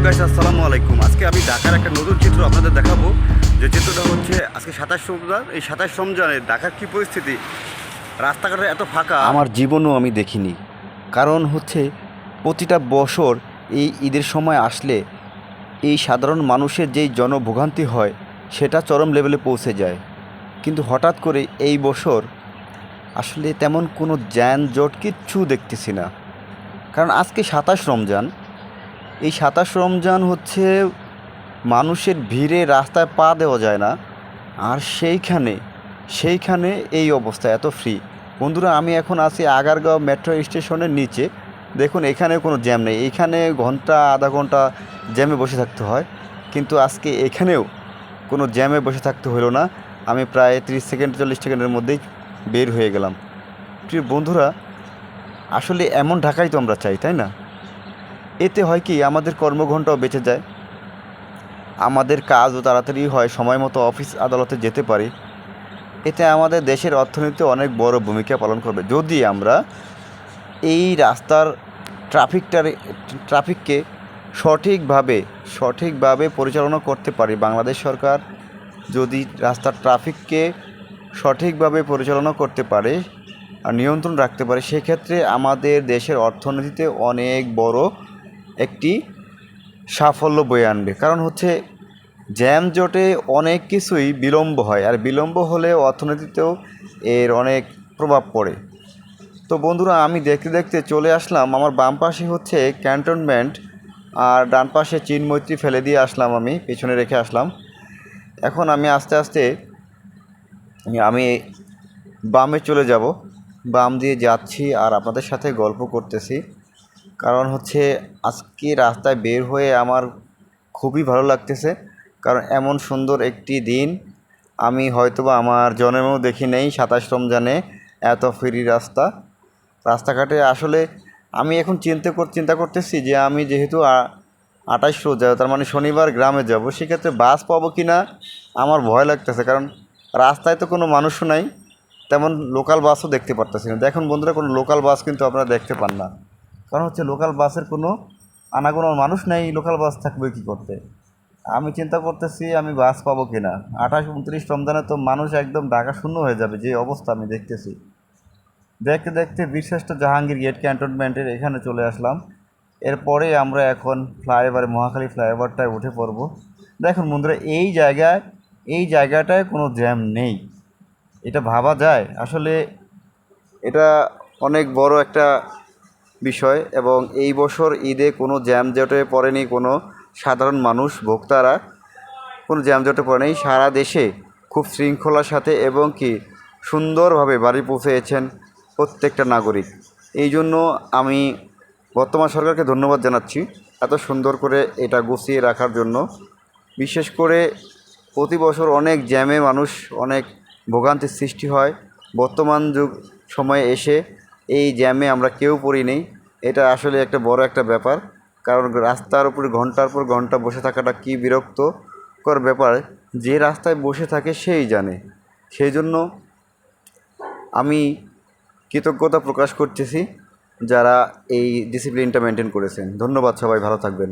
Guys, আসসালামু আলাইকুম। আজকে আমি ঢাকার একটা নতুন চিত্র আপনাদের দেখাবো। যে চিত্রটা হচ্ছে আজকে 27 রমজান। এই 27 রমজানে ঢাকার কী পরিস্থিতি, রাস্তাঘাটে এত ফাঁকা আমার জীবনেও আমি দেখিনি। কারণ হচ্ছে প্রতিটা বছর এই ঈদের সময় আসলে এই সাধারণ মানুষের যেই জনভোগান্তি হয় সেটা চরম লেভেলে পৌঁছে যায়। কিন্তু হঠাৎ করে এই বছর আসলে তেমন কোনো যানজট কিচ্ছু দেখতেছি না। কারণ আজকে 27 রমজান। এই 27 রমজান হচ্ছে মানুষের ভিড়ে রাস্তায় পা দেওয়া যায় না। আর সেইখানে এই অবস্থা এত ফ্রি। বন্ধুরা, আমি এখন আছি আগারগাঁও মেট্রো স্টেশনের নিচে। দেখুন, এখানে কোনো জ্যাম নেই। এখানে ঘন্টা আধা ঘন্টা জ্যামে বসে থাকতে হয়, কিন্তু আজকে এখানেও কোনো জ্যামে বসে থাকতে হলো না। আমি প্রায় 30 সেকেন্ড 40 সেকেন্ডের মধ্যেই বের হয়ে গেলাম। প্রিয় বন্ধুরা, আসলে এমন ঢাকাই তো আমরা চাই, তাই না? এতে হয় কি, আমাদের কর্মঘণ্টাও বেঁচে যায়, আমাদের কাজও তাড়াতাড়ি হয়, সময় মতো অফিস আদালতে যেতে পারি। এতে আমাদের দেশের অর্থনীতিতে অনেক বড় ভূমিকা পালন করবে যদি আমরা এই রাস্তার ট্রাফিককে সঠিকভাবে পরিচালনা করতে পারি। বাংলাদেশ সরকার যদি রাস্তার ট্রাফিককে সঠিকভাবে পরিচালনা করতে পারে আর নিয়ন্ত্রণ রাখতে পারে, সেক্ষেত্রে আমাদের দেশের অর্থনীতিতে অনেক বড় একটি সাফল্য বয়ে আনবে। কারণ হচ্ছে জ্যামজটে অনেক কিছুই বিলম্ব হয়, আর বিলম্ব হলে অর্থনীতিতেও এর অনেক প্রভাব পড়ে। তো বন্ধুরা, আমি দেখতে দেখতে চলে আসলাম। আমার বাম পাশে হচ্ছে ক্যান্টনমেন্ট, আর ডান পাশে চিনমৈত্রী ফেলে দিয়ে আসলাম, আমি পেছনে রেখে আসলাম। এখন আমি আস্তে আস্তে আমি বামে চলে যাব। বাম দিয়ে যাচ্ছি আর আপনাদের সাথে গল্প করতেছি। কারণ হচ্ছে আজকে রাস্তায় বের হয়ে আমার খুবই ভালো লাগতেছে। কারণ এমন সুন্দর একটি দিন আমি হয়তোবা আমার জন্মেও দেখি নেই। 27 রমজানে এত ফ্রি রাস্তাঘাটে আসলে আমি এখন চিন্তা করতেছি যে আমি যেহেতু 28 রোজা, তার মানে শনিবার গ্রামে যাব, সেক্ষেত্রে বাস পাবো কি না আমার ভয় লাগতেছে। কারণ রাস্তায় তো কোনো মানুষও নাই, তেমন লোকাল বাসও দেখতে পারতেছি না। দেখুন বন্ধুরা, কোনো লোকাল বাস কিন্তু আপনারা দেখতে পান না। কারণ হচ্ছে লোকাল বাসের কোনো আনাগোনার মানুষ নেই, লোকাল বাস থাকবে কী করতে। আমি চিন্তা করতেছি আমি বাস পাবো কি না। 28-29 রমজানে তো মানুষ একদম ঢাকা শূন্য হয়ে যাবে, যে অবস্থা আমি দেখতেছি। দেখতে দেখতে বীরশ্রেষ্ঠ জাহাঙ্গীর গেট ক্যান্টনমেন্টের এখানে চলে আসলাম। এরপরে আমরা এখন মহাখালী ফ্লাইওভারটায় উঠে পড়ব। দেখুন বন্ধুরা, এই জায়গাটায় কোনো জ্যাম নেই। এটা ভাবা যায় আসলে, এটা অনেক বড় একটা বিষয়। এবং এই বছর ঈদে কোনো জ্যামজটে পড়েনি কোনো সাধারণ মানুষ, ভোক্তারা কোনো জ্যামজটে পড়েনি। সারা দেশে খুব শৃঙ্খলার সাথে এবং কি সুন্দরভাবে বাড়ি পৌঁছেছেন প্রত্যেকটা নাগরিক। এই জন্য আমি বর্তমান সরকারকে ধন্যবাদ জানাচ্ছি এত সুন্দর করে এটা গুছিয়ে রাখার জন্য। বিশেষ করে প্রতি বছর অনেক জ্যামে মানুষ অনেক ভোগান্তির সৃষ্টি হয়। বর্তমান সময়ে এসে এই জ্যামে আমরা কেউ পড়ি নেই। এটা আসলে একটা বড় একটা ব্যাপার। কারণ রাস্তার উপরে ঘন্টার পর ঘন্টা বসে থাকাটা কী বিরক্তকর ব্যাপার, যে রাস্তায় বসে থাকে সেই জানে। সেই জন্য আমি কৃতজ্ঞতা প্রকাশ করতেছি যারা এই ডিসিপ্লিনটা মেনটেন করেছেন। ধন্যবাদ, সবাই ভালো থাকবেন।